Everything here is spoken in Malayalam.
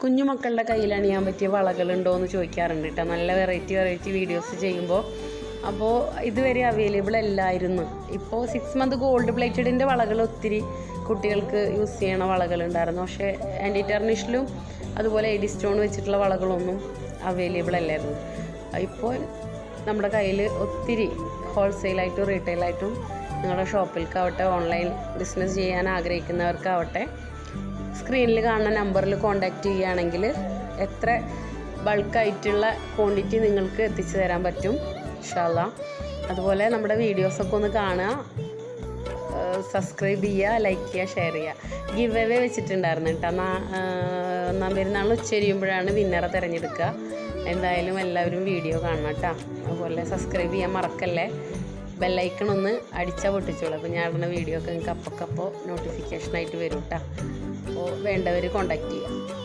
കുഞ്ഞുമക്കളുടെ കയ്യിൽ അണിയാൻ പറ്റിയ വളകളുണ്ടോ എന്ന് ചോദിക്കാറുണ്ട് കേട്ടോ. നല്ല വെറൈറ്റി വീഡിയോസ് ചെയ്യുമ്പോൾ. അപ്പോൾ ഇതുവരെ അവൈലബിൾ അല്ലായിരുന്നു. ഇപ്പോൾ 6 മന്ത് ഗോൾഡ് പ്ലേറ്റഡിൻ്റെ വളകൾ ഒത്തിരി കുട്ടികൾക്ക് യൂസ് ചെയ്യണ വളകളുണ്ടായിരുന്നു. പക്ഷേ ആൻറ്റി ടെർണിഷിലും അതുപോലെ എഡി സ്റ്റോൺ വെച്ചിട്ടുള്ള വളകളൊന്നും അവൈലബിൾ അല്ലായിരുന്നു. ഇപ്പോൾ നമ്മുടെ കയ്യിൽ ഒത്തിരി ഹോൾസെയിലായിട്ടും റീറ്റെയിലായിട്ടും നിങ്ങളുടെ ഷോപ്പിലേക്കാവട്ടെ ഓൺലൈൻ ബിസിനസ് ചെയ്യാൻ ആഗ്രഹിക്കുന്നവർക്കാവട്ടെ സ്ക്രീനിൽ കാണുന്ന നമ്പറിൽ കോൺടാക്റ്റ് ചെയ്യുകയാണെങ്കിൽ എത്ര ബൾക്കായിട്ടുള്ള ക്വാണ്ടിറ്റി നിങ്ങൾക്ക് എത്തിച്ചു തരാൻ പറ്റും ഇൻഷാ അല്ലാഹ്. അതുപോലെ നമ്മുടെ വീഡിയോസൊക്കെ ഒന്ന് കാണുക, സബ്സ്ക്രൈബ് ചെയ്യുക, ലൈക്ക് ചെയ്യുക, ഷെയർ ചെയ്യുക. ഗിവ് അവേ വെച്ചിട്ടുണ്ടായിരുന്നു കേട്ടോ. 1-ാം പെരുന്നാൾ ഉച്ചരിയുമ്പോഴാണ് വിന്നറെ തിരഞ്ഞെടുക്കുക. എന്തായാലും എല്ലാവരും വീഡിയോ കാണണം കേട്ടോ. അതുപോലെ സബ്സ്ക്രൈബ് ചെയ്യാൻ മറക്കല്ലേ. ബെല്ലൈക്കൺ ഒന്ന് അടിച്ചാൽ പൊട്ടിച്ചോളൂ. അപ്പോൾ ഞാൻ ഇടുന്ന വീഡിയോ ഒക്കെ നിങ്ങൾക്ക് അപ്പോൾ നോട്ടിഫിക്കേഷനായിട്ട് വരും കേട്ടോ. അപ്പോൾ വേണ്ടവർ കോൺടാക്റ്റ് ചെയ്യുക.